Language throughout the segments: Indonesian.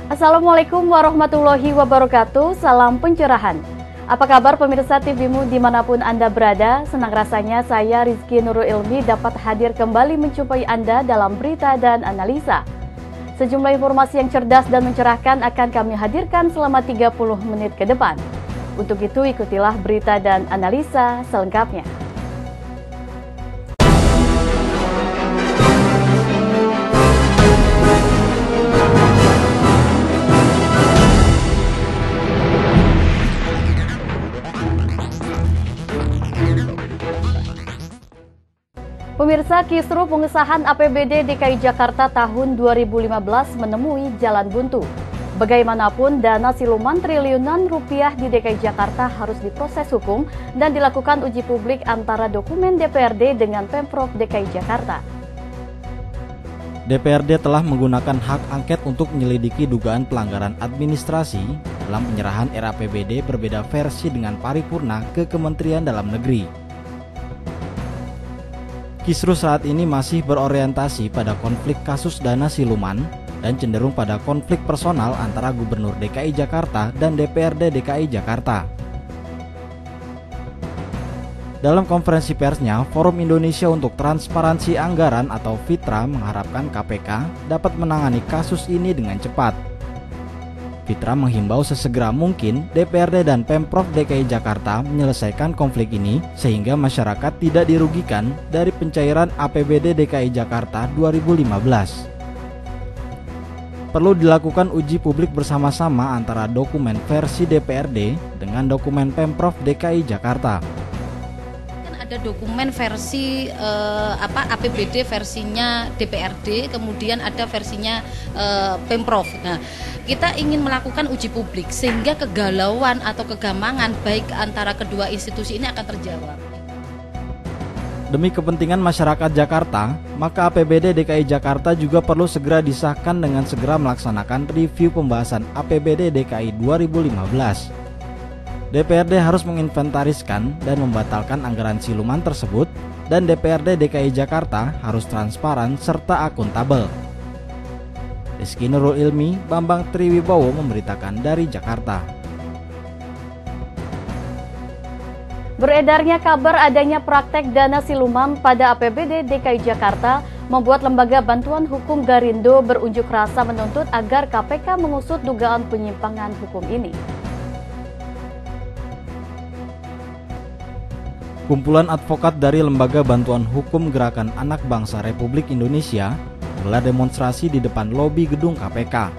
Assalamualaikum warahmatullahi wabarakatuh, salam pencerahan. Apa kabar pemirsa TVMU dimanapun Anda berada? Senang rasanya saya Rizky Nurul Ilmi dapat hadir kembali menjumpai Anda dalam berita dan analisa. Sejumlah informasi yang cerdas dan mencerahkan akan kami hadirkan selama 30 menit ke depan. Untuk itu ikutilah berita dan analisa selengkapnya. Pemirsa, kisruh pengesahan APBD DKI Jakarta tahun 2015 menemui jalan buntu. Bagaimanapun, dana siluman triliunan rupiah di DKI Jakarta harus diproses hukum dan dilakukan uji publik antara dokumen DPRD dengan Pemprov DKI Jakarta. DPRD telah menggunakan hak angket untuk menyelidiki dugaan pelanggaran administrasi dalam penyerahan RAPBD berbeda versi dengan paripurna ke Kementerian Dalam Negeri. Kisruh saat ini masih berorientasi pada konflik kasus dana siluman dan cenderung pada konflik personal antara Gubernur DKI Jakarta dan DPRD DKI Jakarta. Dalam konferensi persnya, Forum Indonesia untuk Transparansi Anggaran atau FITRA mengharapkan KPK dapat menangani kasus ini dengan cepat. FITRA menghimbau sesegera mungkin DPRD dan Pemprov DKI Jakarta menyelesaikan konflik ini sehingga masyarakat tidak dirugikan dari pencairan APBD DKI Jakarta 2015. Perlu dilakukan uji publik bersama-sama antara dokumen versi DPRD dengan dokumen Pemprov DKI Jakarta. Ada dokumen versi APBD versinya DPRD, kemudian ada versinya Pemprov. Nah, kita ingin melakukan uji publik sehingga kegalauan atau kegamangan baik antara kedua institusi ini akan terjawab. Demi kepentingan masyarakat Jakarta, maka APBD DKI Jakarta juga perlu segera disahkan dengan segera melaksanakan review pembahasan APBD DKI 2015. DPRD harus menginventariskan dan membatalkan anggaran siluman tersebut dan DPRD DKI Jakarta harus transparan serta akuntabel. Rizky Nurul Ilmi, Bambang Triwibowo memberitakan dari Jakarta. Beredarnya kabar adanya praktek dana siluman pada APBD DKI Jakarta membuat Lembaga Bantuan Hukum Garindo berunjuk rasa menuntut agar KPK mengusut dugaan penyimpangan hukum ini. Kumpulan advokat dari Lembaga Bantuan Hukum Gerakan Anak Bangsa Republik Indonesia menggelar demonstrasi di depan lobi gedung KPK.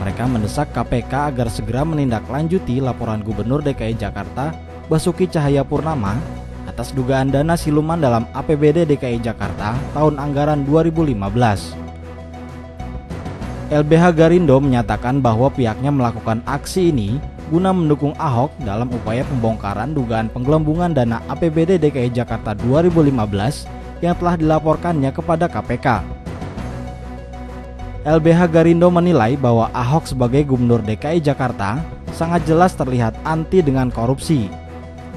Mereka mendesak KPK agar segera menindaklanjuti laporan Gubernur DKI Jakarta Basuki Cahayapurnama atas dugaan dana siluman dalam APBD DKI Jakarta tahun anggaran 2015. LBH Garindo menyatakan bahwa pihaknya melakukan aksi ini guna mendukung Ahok dalam upaya pembongkaran dugaan penggelembungan dana APBD DKI Jakarta 2015 yang telah dilaporkannya kepada KPK. LBH Garindo menilai bahwa Ahok sebagai Gubernur DKI Jakarta sangat jelas terlihat anti dengan korupsi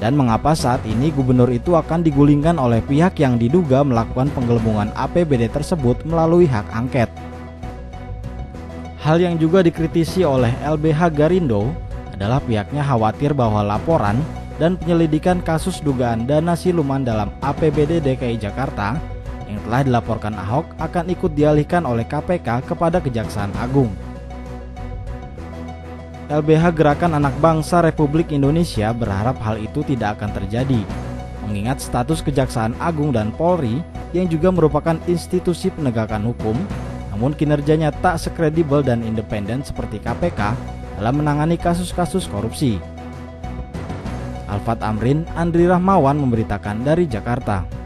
dan mengapa saat ini gubernur itu akan digulingkan oleh pihak yang diduga melakukan penggelembungan APBD tersebut melalui hak angket. Hal yang juga dikritisi oleh LBH Garindo adalah pihaknya khawatir bahwa laporan dan penyelidikan kasus dugaan dana siluman dalam APBD DKI Jakarta yang telah dilaporkan Ahok akan ikut dialihkan oleh KPK kepada Kejaksaan Agung. LBH Gerakan Anak Bangsa Republik Indonesia berharap hal itu tidak akan terjadi, mengingat status Kejaksaan Agung dan Polri yang juga merupakan institusi penegakan hukum, namun kinerjanya tak sekredibel dan independen seperti KPK dalam menangani kasus-kasus korupsi. Alfat Amrin, Andri Rahmawan memberitakan dari Jakarta.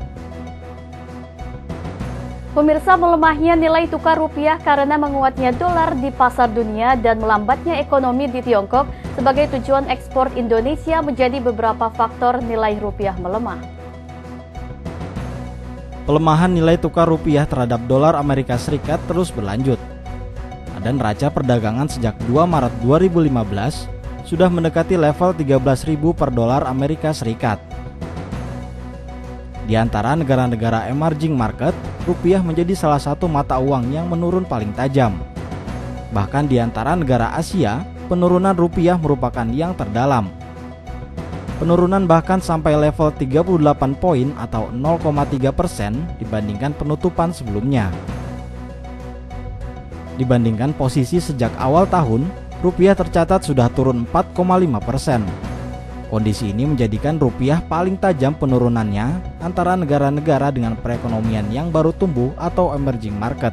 Pemirsa, melemahnya nilai tukar rupiah karena menguatnya dolar di pasar dunia dan melambatnya ekonomi di Tiongkok sebagai tujuan ekspor Indonesia menjadi beberapa faktor nilai rupiah melemah. Pelemahan nilai tukar rupiah terhadap dolar Amerika Serikat terus berlanjut. Dan neraca perdagangan sejak 2 Maret 2015 sudah mendekati level 13.000 per dolar Amerika Serikat. Di antara negara-negara emerging market, rupiah menjadi salah satu mata uang yang menurun paling tajam. Bahkan di antara negara Asia, penurunan rupiah merupakan yang terdalam. Penurunan bahkan sampai level 38 poin atau 0,3% dibandingkan penutupan sebelumnya. Dibandingkan posisi sejak awal tahun, rupiah tercatat sudah turun 4,5%. Kondisi ini menjadikan rupiah paling tajam penurunannya antara negara-negara dengan perekonomian yang baru tumbuh atau emerging market.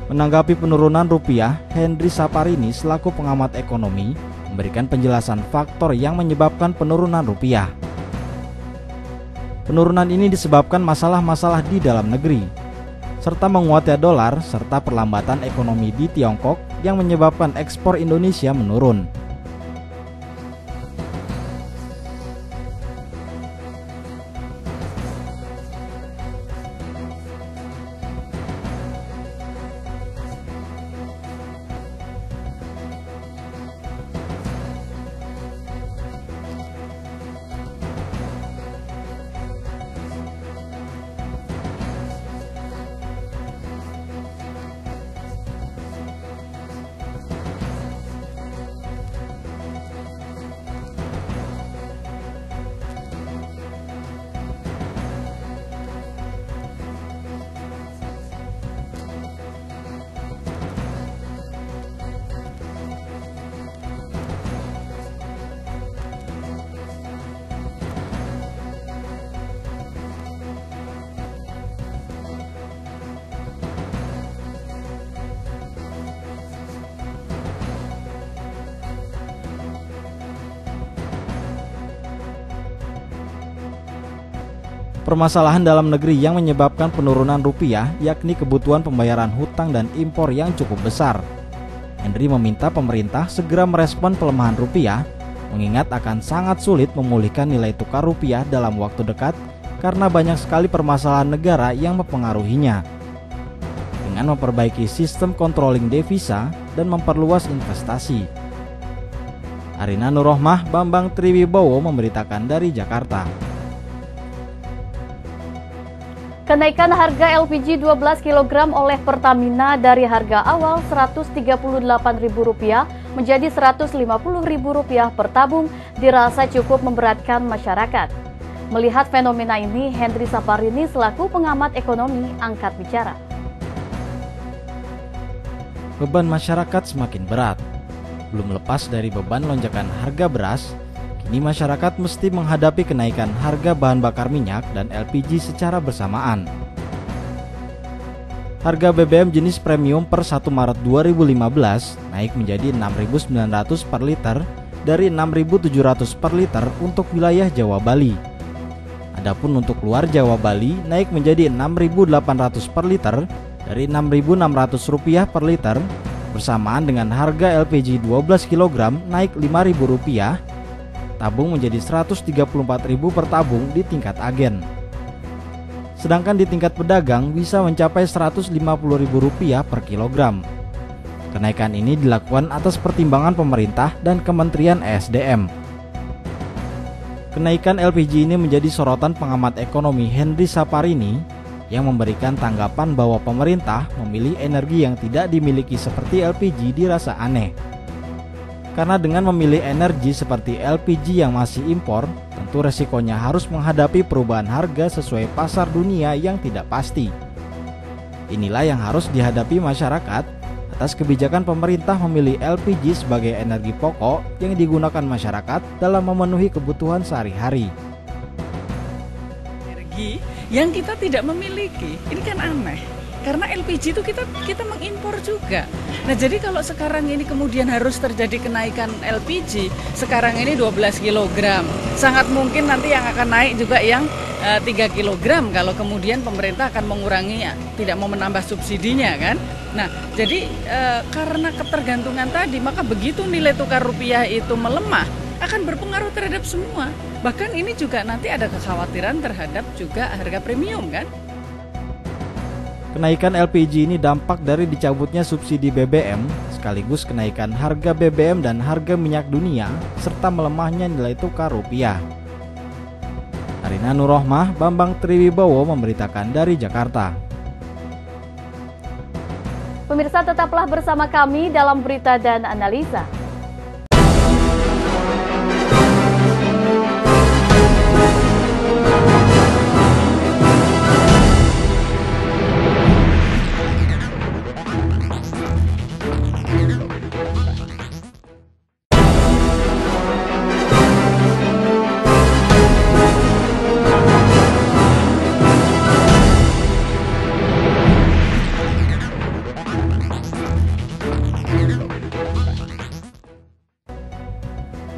Menanggapi penurunan rupiah, Henry Saparini selaku pengamat ekonomi memberikan penjelasan faktor yang menyebabkan penurunan rupiah. Penurunan ini disebabkan masalah-masalah di dalam negeri, serta menguatnya dolar serta perlambatan ekonomi di Tiongkok yang menyebabkan ekspor Indonesia menurun. Permasalahan dalam negeri yang menyebabkan penurunan rupiah yakni kebutuhan pembayaran hutang dan impor yang cukup besar. Henry meminta pemerintah segera merespon pelemahan rupiah, mengingat akan sangat sulit memulihkan nilai tukar rupiah dalam waktu dekat karena banyak sekali permasalahan negara yang mempengaruhinya. Dengan memperbaiki sistem controlling devisa dan memperluas investasi. Arina Nurrohmah, Bambang Triwibowo memberitakan dari Jakarta. Kenaikan harga LPG 12 kg oleh Pertamina dari harga awal Rp138.000 menjadi Rp150.000 per tabung dirasa cukup memberatkan masyarakat. Melihat fenomena ini, Henry Saparini selaku pengamat ekonomi angkat bicara. Beban masyarakat semakin berat. Belum lepas dari beban lonjakan harga beras, kini masyarakat mesti menghadapi kenaikan harga bahan bakar minyak dan LPG secara bersamaan. Harga BBM jenis premium per 1 Maret 2015 naik menjadi Rp6.900 per liter dari Rp6.700 per liter untuk wilayah Jawa Bali. Adapun untuk luar Jawa Bali naik menjadi Rp6.800 per liter dari Rp6.600 per liter, bersamaan dengan harga LPG 12 kg naik Rp5.000, tabung menjadi Rp134.000 per tabung di tingkat agen. Sedangkan di tingkat pedagang bisa mencapai Rp150.000 per kilogram. Kenaikan ini dilakukan atas pertimbangan pemerintah dan Kementerian ESDM. Kenaikan LPG ini menjadi sorotan pengamat ekonomi Henry Saparini yang memberikan tanggapan bahwa pemerintah memilih energi yang tidak dimiliki seperti LPG dirasa aneh. Karena dengan memilih energi seperti LPG yang masih impor, tentu resikonya harus menghadapi perubahan harga sesuai pasar dunia yang tidak pasti. Inilah yang harus dihadapi masyarakat atas kebijakan pemerintah memilih LPG sebagai energi pokok yang digunakan masyarakat dalam memenuhi kebutuhan sehari-hari. Energi yang kita tidak memiliki, ini kan aneh. Karena LPG itu kita mengimpor juga. Nah, jadi kalau sekarang ini kemudian harus terjadi kenaikan LPG, sekarang ini 12 kg. Sangat mungkin nanti yang akan naik juga yang 3 kg kalau kemudian pemerintah akan mengurangi, tidak mau menambah subsidinya kan. Nah, jadi karena ketergantungan tadi, maka begitu nilai tukar rupiah itu melemah, akan berpengaruh terhadap semua. Bahkan ini juga nanti ada kekhawatiran terhadap juga harga premium kan. Kenaikan LPG ini dampak dari dicabutnya subsidi BBM, sekaligus kenaikan harga BBM dan harga minyak dunia, serta melemahnya nilai tukar rupiah. Arina Nurrohmah, Bambang Triwibowo memberitakan dari Jakarta. Pemirsa, tetaplah bersama kami dalam berita dan analisa.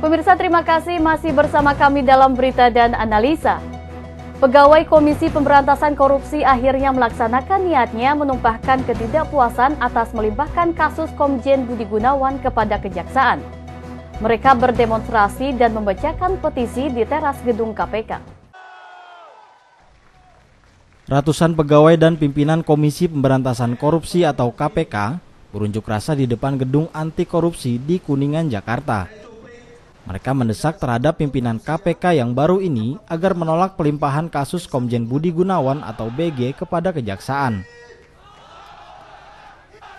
Pemirsa, terima kasih masih bersama kami dalam berita dan analisa. Pegawai Komisi Pemberantasan Korupsi akhirnya melaksanakan niatnya menumpahkan ketidakpuasan atas melimpahkan kasus Komjen Budi Gunawan kepada Kejaksaan. Mereka berdemonstrasi dan membacakan petisi di teras gedung KPK. Ratusan pegawai dan pimpinan Komisi Pemberantasan Korupsi atau KPK berunjuk rasa di depan gedung anti korupsi di Kuningan, Jakarta. Mereka mendesak terhadap pimpinan KPK yang baru ini agar menolak pelimpahan kasus Komjen Budi Gunawan atau BG kepada Kejaksaan.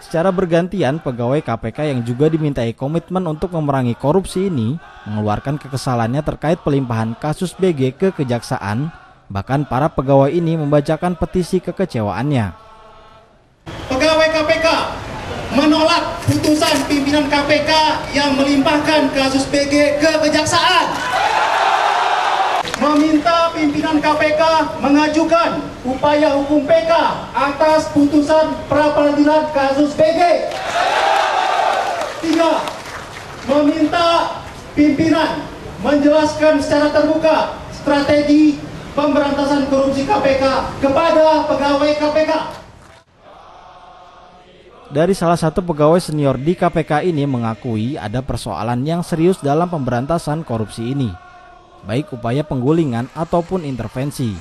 Secara bergantian, pegawai KPK yang juga dimintai komitmen untuk memerangi korupsi ini mengeluarkan kekesalannya terkait pelimpahan kasus BG ke Kejaksaan. Bahkan para pegawai ini membacakan petisi kekecewaannya. Pegawai KPK menolak putusan pimpinan KPK yang melimpahkan kasus BG ke Kejaksaan. Meminta pimpinan KPK mengajukan upaya hukum PK atas putusan pra-peradilan kasus BG. 3. Meminta pimpinan menjelaskan secara terbuka strategi pemberantasan korupsi KPK kepada pegawai KPK. Dari salah satu pegawai senior di KPK ini mengakui ada persoalan yang serius dalam pemberantasan korupsi ini, baik upaya penggulingan ataupun intervensi.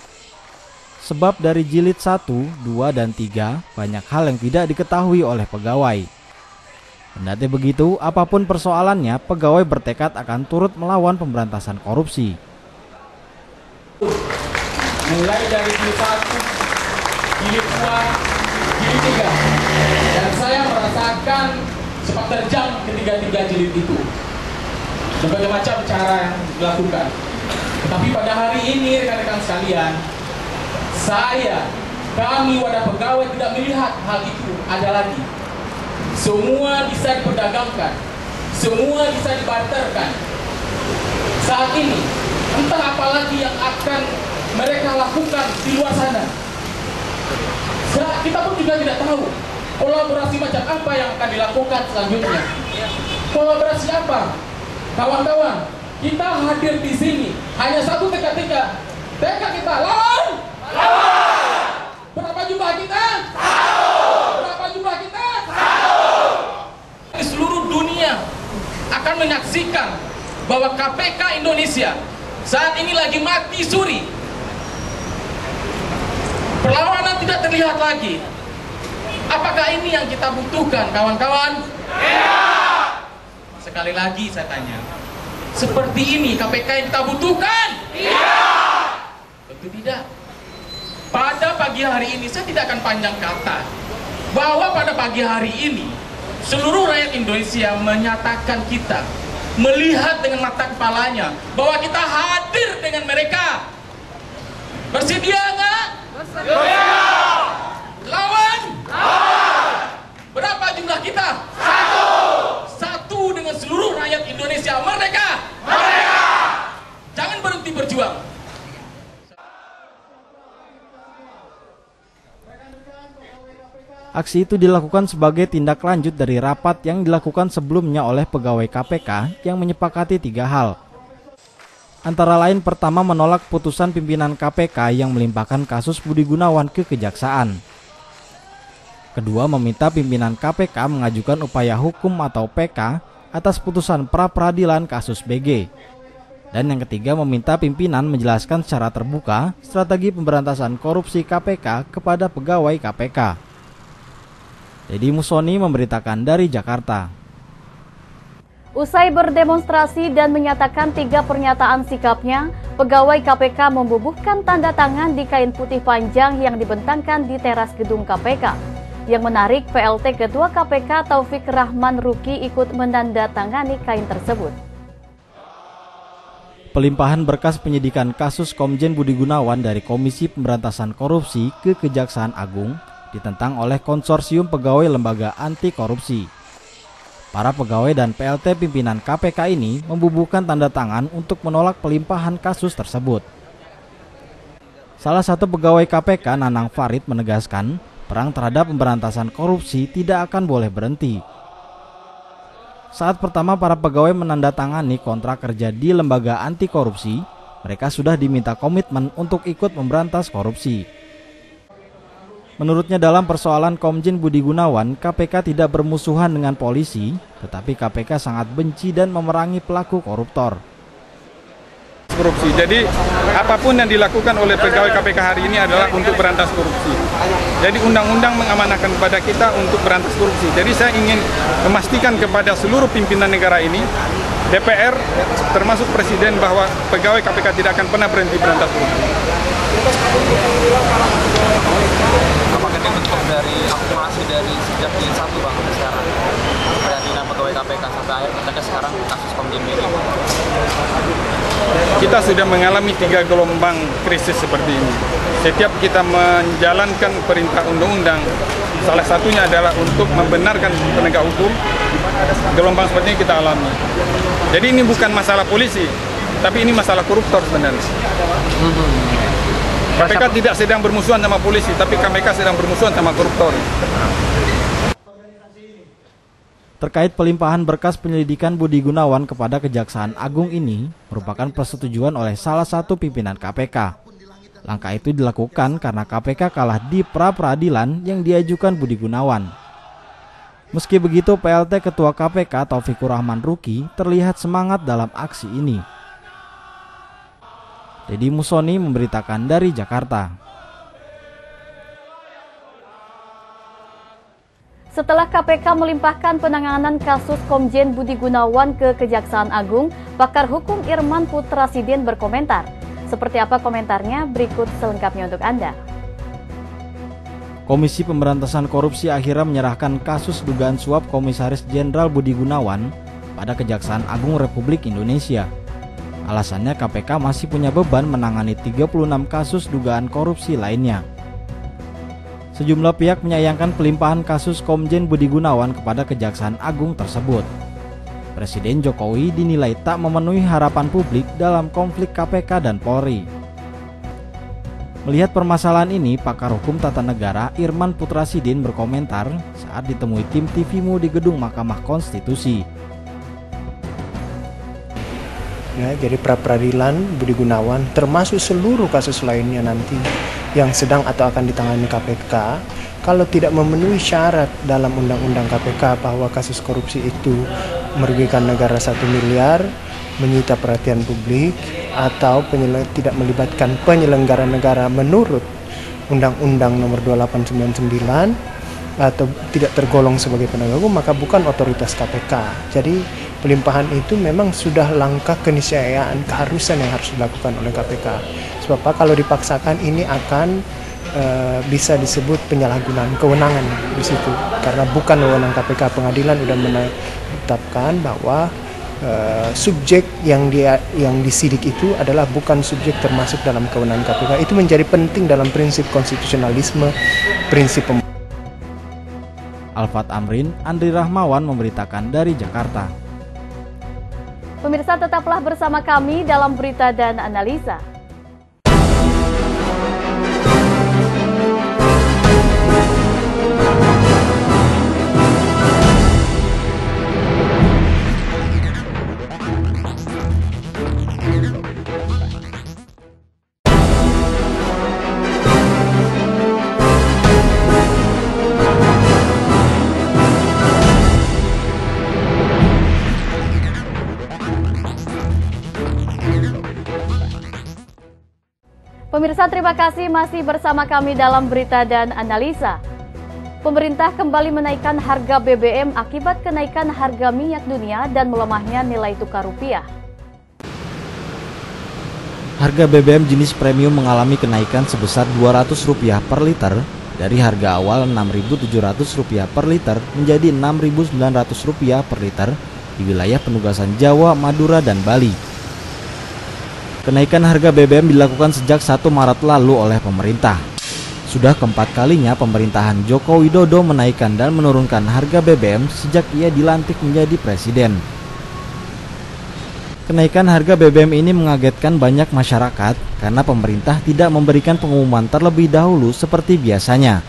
Sebab dari jilid 1, 2, dan 3 banyak hal yang tidak diketahui oleh pegawai. Kendati begitu, apapun persoalannya, pegawai bertekad akan turut melawan pemberantasan korupsi. Mulai dari jilid 1, jilid 2, jilid 3. Dan saya merasakan sepak terjang ketiga-tiga jilid itu. Berbagai macam cara yang dilakukan. Tetapi pada hari ini rekan-rekan sekalian, kami wadah pegawai tidak melihat hal itu ada lagi. Semua bisa diperdagangkan, semua bisa dibarterkan. Saat ini, entah apa lagi yang akan mereka lakukan di luar sana. Kita pun juga tidak tahu kolaborasi macam apa yang akan dilakukan selanjutnya. Kolaborasi apa? Kawan-kawan, kita hadir di sini hanya satu tekad kita lawan. Berapa jumlah kita? Berapa jumlah kita? Di seluruh dunia akan menyaksikan bahwa KPK Indonesia saat ini lagi mati suri. Perlawanan tidak terlihat lagi. Apakah ini yang kita butuhkan, kawan-kawan? Tidak. Sekali lagi saya tanya, seperti ini KPK yang kita butuhkan? Tidak. Tentu tidak. Pada pagi hari ini saya tidak akan panjang kata bahwa pada pagi hari ini seluruh rakyat Indonesia menyatakan kita melihat dengan mata kepalanya bahwa kita hadir dengan mereka. Bersedia nggak? Bersedia. Lawan? Lawan. Berapa jumlah kita? Satu dengan seluruh rakyat Indonesia. Merdeka. Merdeka. Jangan berhenti berjuang. Aksi itu dilakukan sebagai tindak lanjut dari rapat yang dilakukan sebelumnya oleh pegawai KPK yang menyepakati 3 hal. Antara lain, pertama, menolak putusan pimpinan KPK yang melimpahkan kasus Budi Gunawan ke Kejaksaan. Kedua, meminta pimpinan KPK mengajukan upaya hukum atau PK atas putusan pra-peradilan kasus BG. Dan yang ketiga, meminta pimpinan menjelaskan secara terbuka strategi pemberantasan korupsi KPK kepada pegawai KPK. Deddy Musoni memberitakan dari Jakarta. Usai berdemonstrasi dan menyatakan 3 pernyataan sikapnya, pegawai KPK membubuhkan tanda tangan di kain putih panjang yang dibentangkan di teras gedung KPK. Yang menarik, PLT Ketua KPK Taufik Rahman Ruki ikut menandatangani kain tersebut. Pelimpahan berkas penyidikan kasus Komjen Budi Gunawan dari Komisi Pemberantasan Korupsi ke Kejaksaan Agung ditentang oleh Konsorsium Pegawai Lembaga Anti Korupsi. Para pegawai dan PLT pimpinan KPK ini membubuhkan tanda tangan untuk menolak pelimpahan kasus tersebut. Salah satu pegawai KPK, Nanang Farid, menegaskan perang terhadap pemberantasan korupsi tidak akan boleh berhenti. Saat pertama para pegawai menandatangani kontrak kerja di lembaga anti korupsi, mereka sudah diminta komitmen untuk ikut memberantas korupsi. Menurutnya dalam persoalan Komjen Budi Gunawan, KPK tidak bermusuhan dengan polisi, tetapi KPK sangat benci dan memerangi pelaku koruptor. Korupsi. Jadi apapun yang dilakukan oleh pegawai KPK hari ini adalah untuk berantas korupsi. Jadi undang-undang mengamanahkan kepada kita untuk berantas korupsi. Jadi saya ingin memastikan kepada seluruh pimpinan negara ini, DPR termasuk Presiden, bahwa pegawai KPK tidak akan pernah berhenti berantas korupsi. Apakah ini bentuk dari akumulasi dari sejak jilid 1 Bang sampai sekarang? Keprihatinan pegawai KPK sampai akhir katanya sekarang kasus Komjen ini. Kita sudah mengalami 3 gelombang krisis seperti ini. Setiap kita menjalankan perintah undang-undang, salah satunya adalah untuk membenarkan penegak hukum, gelombang seperti ini kita alami. Jadi ini bukan masalah polisi, tapi ini masalah koruptor sebenarnya. KPK tidak sedang bermusuhan sama polisi, tapi KPK sedang bermusuhan sama koruptor. Terkait pelimpahan berkas penyelidikan Budi Gunawan kepada Kejaksaan Agung ini merupakan persetujuan oleh salah satu pimpinan KPK. Langkah itu dilakukan karena KPK kalah di pra-peradilan yang diajukan Budi Gunawan. Meski begitu, PLT Ketua KPK Taufik Rahman Ruki terlihat semangat dalam aksi ini. Deddy Musoni memberitakan dari Jakarta. Setelah KPK melimpahkan penanganan kasus Komjen Budi Gunawan ke Kejaksaan Agung, pakar hukum Irman Putra Sidin berkomentar. Seperti apa komentarnya? Berikut selengkapnya untuk Anda. Komisi Pemberantasan Korupsi akhirnya menyerahkan kasus dugaan suap Komisaris Jenderal Budi Gunawan pada Kejaksaan Agung Republik Indonesia. Alasannya KPK masih punya beban menangani 36 kasus dugaan korupsi lainnya. Sejumlah pihak menyayangkan pelimpahan kasus Komjen Budi Gunawan kepada Kejaksaan Agung tersebut. Presiden Jokowi dinilai tak memenuhi harapan publik dalam konflik KPK dan Polri. Melihat permasalahan ini, pakar hukum tata negara Irman Putra Sidin berkomentar saat ditemui tim TVMU di gedung Mahkamah Konstitusi. Ya, jadi pra-peradilan Budi Gunawan termasuk seluruh kasus lainnya nanti yang sedang atau akan ditangani KPK, kalau tidak memenuhi syarat dalam undang-undang KPK bahwa kasus korupsi itu merugikan negara 1 miliar, menyita perhatian publik, atau tidak melibatkan penyelenggara negara menurut Undang-Undang Nomor 2899 atau tidak tergolong sebagai penegak hukum, maka bukan otoritas KPK. Jadi pelimpahan itu memang sudah langkah keniscayaan, keharusan yang harus dilakukan oleh KPK. Sebab apa? Kalau dipaksakan ini akan bisa disebut penyalahgunaan kewenangan di situ, karena bukan wewenang KPK. Pengadilan sudah menetapkan bahwa subjek yang disidik itu adalah bukan subjek termasuk dalam kewenangan KPK. Itu menjadi penting dalam prinsip konstitusionalisme, prinsip Alfat Amrin, Andri Rahmawan memberitakan dari Jakarta. Pemirsa, tetaplah bersama kami dalam berita dan analisa. Pemirsa, terima kasih masih bersama kami dalam berita dan analisa. Pemerintah kembali menaikkan harga BBM akibat kenaikan harga minyak dunia dan melemahnya nilai tukar rupiah. Harga BBM jenis premium mengalami kenaikan sebesar Rp200 per liter dari harga awal Rp6.700 per liter menjadi Rp6.900 per liter di wilayah penugasan Jawa, Madura, dan Bali. Kenaikan harga BBM dilakukan sejak 1 Maret lalu oleh pemerintah. Sudah keempat kalinya pemerintahan Joko Widodo menaikkan dan menurunkan harga BBM sejak ia dilantik menjadi presiden. Kenaikan harga BBM ini mengagetkan banyak masyarakat karena pemerintah tidak memberikan pengumuman terlebih dahulu seperti biasanya.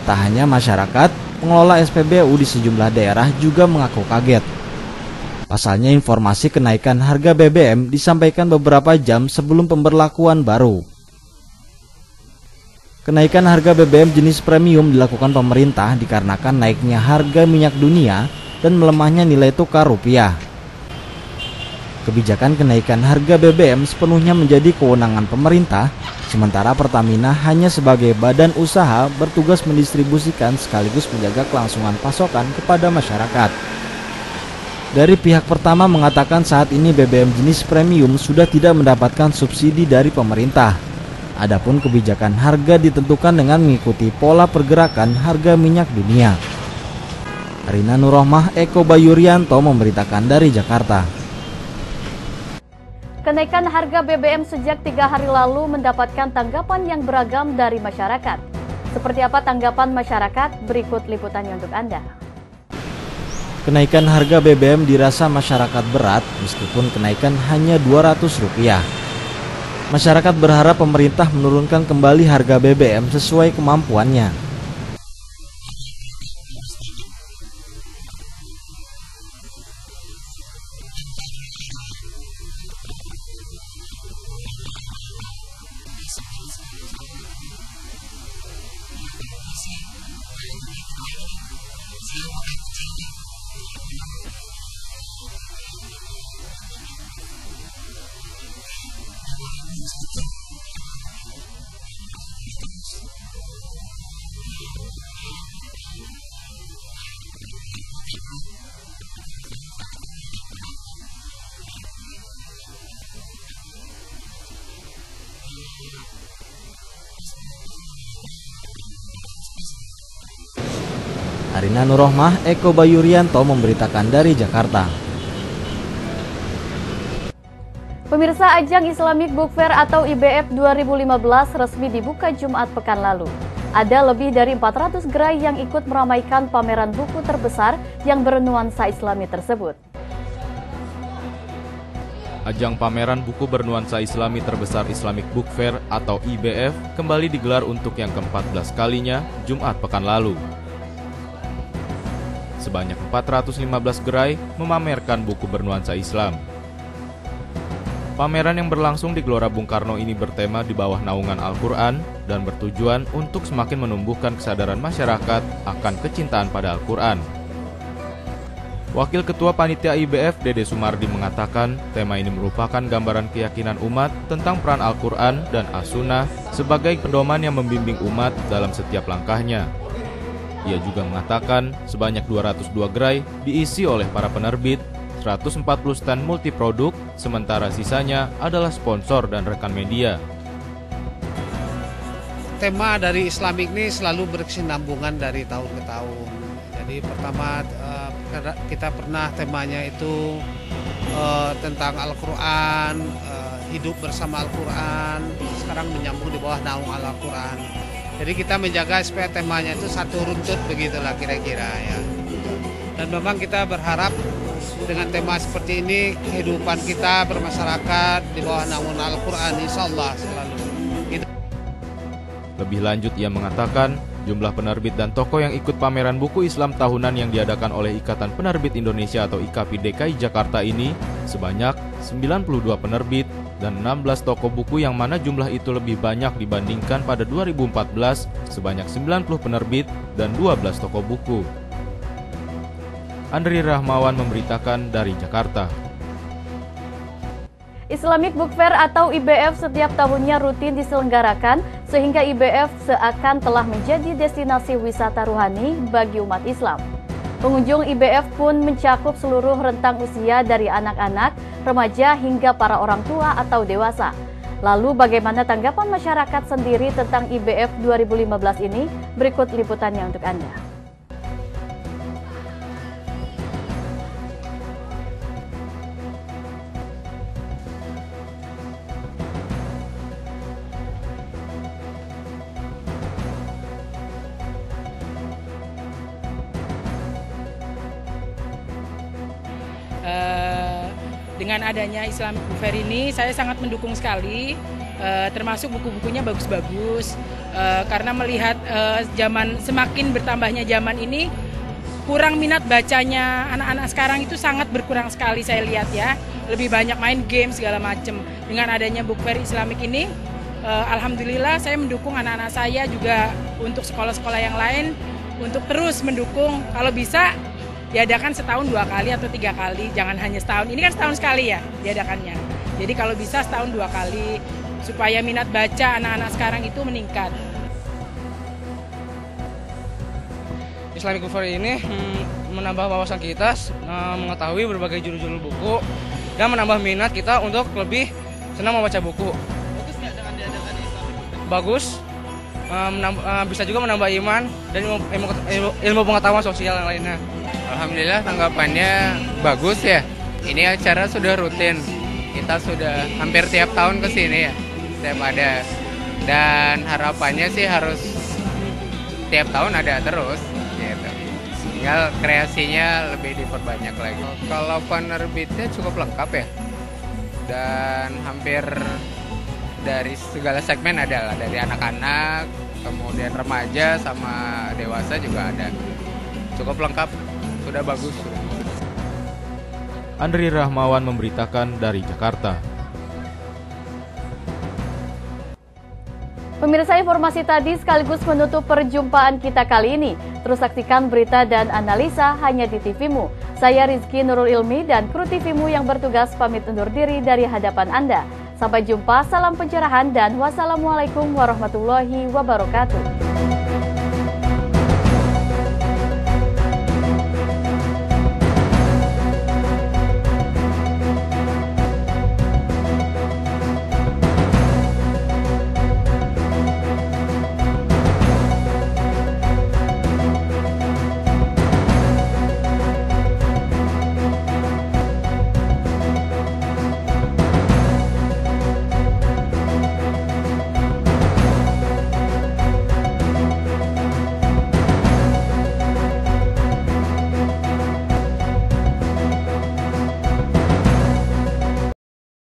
Tak hanya masyarakat, pengelola SPBU di sejumlah daerah juga mengaku kaget. Pasalnya informasi kenaikan harga BBM disampaikan beberapa jam sebelum pemberlakuan baru. Kenaikan harga BBM jenis premium dilakukan pemerintah dikarenakan naiknya harga minyak dunia dan melemahnya nilai tukar rupiah. Kebijakan kenaikan harga BBM sepenuhnya menjadi kewenangan pemerintah, sementara Pertamina hanya sebagai badan usaha bertugas mendistribusikan sekaligus menjaga kelangsungan pasokan kepada masyarakat. Dari pihak Pertama mengatakan saat ini BBM jenis premium sudah tidak mendapatkan subsidi dari pemerintah. Adapun kebijakan harga ditentukan dengan mengikuti pola pergerakan harga minyak dunia. Rina Nurrohmah, Eko Bayurianto memberitakan dari Jakarta. Kenaikan harga BBM sejak 3 hari lalu mendapatkan tanggapan yang beragam dari masyarakat. Seperti apa tanggapan masyarakat? Berikut liputannya untuk Anda. Kenaikan harga BBM dirasa masyarakat berat meskipun kenaikan hanya Rp200. Masyarakat berharap pemerintah menurunkan kembali harga BBM sesuai kemampuannya. Rina Nurrohmah, Eko Bayurianto memberitakan dari Jakarta. Pemirsa, ajang Islamic Book Fair atau IBF 2015 resmi dibuka Jumat pekan lalu. Ada lebih dari 400 gerai yang ikut meramaikan pameran buku terbesar yang bernuansa Islami tersebut. Ajang pameran buku bernuansa Islami terbesar Islamic Book Fair atau IBF kembali digelar untuk yang ke-14 kalinya Jumat pekan lalu. Sebanyak 415 gerai memamerkan buku bernuansa Islam. Pameran yang berlangsung di Gelora Bung Karno ini bertema di bawah naungan Al-Quran dan bertujuan untuk semakin menumbuhkan kesadaran masyarakat akan kecintaan pada Al-Quran. Wakil Ketua Panitia IBF Dede Sumardi mengatakan tema ini merupakan gambaran keyakinan umat tentang peran Al-Quran dan As-Sunnah sebagai pedoman yang membimbing umat dalam setiap langkahnya. Ia juga mengatakan sebanyak 202 gerai diisi oleh para penerbit, 140 stand multiproduk, sementara sisanya adalah sponsor dan rekan media. Tema dari Islamic ini selalu berkesinambungan dari tahun ke tahun. Jadi pertama kita pernah temanya itu tentang Al-Quran, hidup bersama Al-Quran, sekarang menyambung di bawah naung Al-Quran. Jadi kita menjaga supaya temanya itu satu runtut begitulah kira-kira ya. Dan memang kita berharap dengan tema seperti ini kehidupan kita bermasyarakat di bawah naungan Al-Quran insyaallah selalu. Lebih lanjut ia mengatakan jumlah penerbit dan toko yang ikut pameran buku Islam tahunan yang diadakan oleh Ikatan Penerbit Indonesia atau IKAPI DKI Jakarta ini sebanyak 92 penerbit dan 16 toko buku yang mana jumlah itu lebih banyak dibandingkan pada 2014 sebanyak 90 penerbit dan 12 toko buku. Andri Rahmawan memberitakan dari Jakarta. Islamic Book Fair atau IBF setiap tahunnya rutin diselenggarakan sehingga IBF seakan telah menjadi destinasi wisata rohani bagi umat Islam. Pengunjung IBF pun mencakup seluruh rentang usia dari anak-anak, remaja hingga para orang tua atau dewasa. Lalu bagaimana tanggapan masyarakat sendiri tentang IBF 2015 ini? Berikut liputannya untuk Anda. Dengan adanya Islamic Book Fair ini, saya sangat mendukung sekali, termasuk buku-bukunya bagus-bagus, karena melihat semakin bertambahnya zaman ini, kurang minat bacanya anak-anak sekarang itu sangat berkurang sekali saya lihat ya, lebih banyak main game segala macam. Dengan adanya Book Fair Islamic ini, alhamdulillah saya mendukung anak-anak saya juga untuk sekolah-sekolah yang lain, untuk terus mendukung, kalau bisa diadakan setahun 2 kali atau 3 kali, jangan hanya setahun. Ini kan setahun sekali ya diadakannya. Jadi kalau bisa setahun 2 kali, supaya minat baca anak-anak sekarang itu meningkat. Islamic Book Fair ini menambah wawasan kita, mengetahui berbagai judul-judul buku, dan menambah minat kita untuk lebih senang membaca buku. Bagus nggak dengan diadakan Islamic Book Fair? Bagus, bisa juga menambah iman dan ilmu pengetahuan sosial yang lainnya. Alhamdulillah tanggapannya bagus ya. Ini acara sudah rutin. Kita sudah hampir tiap tahun ke sini ya. Setiap ada. Dan harapannya sih harus tiap tahun ada terus gitu. Tinggal kreasinya lebih diperbanyak lagi. Kalau penerbitnya cukup lengkap ya. Dan hampir dari segala segmen ada lah, dari anak-anak, kemudian remaja sama dewasa juga ada. Cukup lengkap. Sudah bagus. Andri Rahmawan memberitakan dari Jakarta. Pemirsa, informasi tadi sekaligus menutup perjumpaan kita kali ini. Terus saksikan berita dan analisa hanya di TVMU. Saya Rizky Nurul Ilmi dan kru TVMU yang bertugas pamit undur diri dari hadapan Anda. Sampai jumpa, salam pencerahan dan wassalamualaikum warahmatullahi wabarakatuh.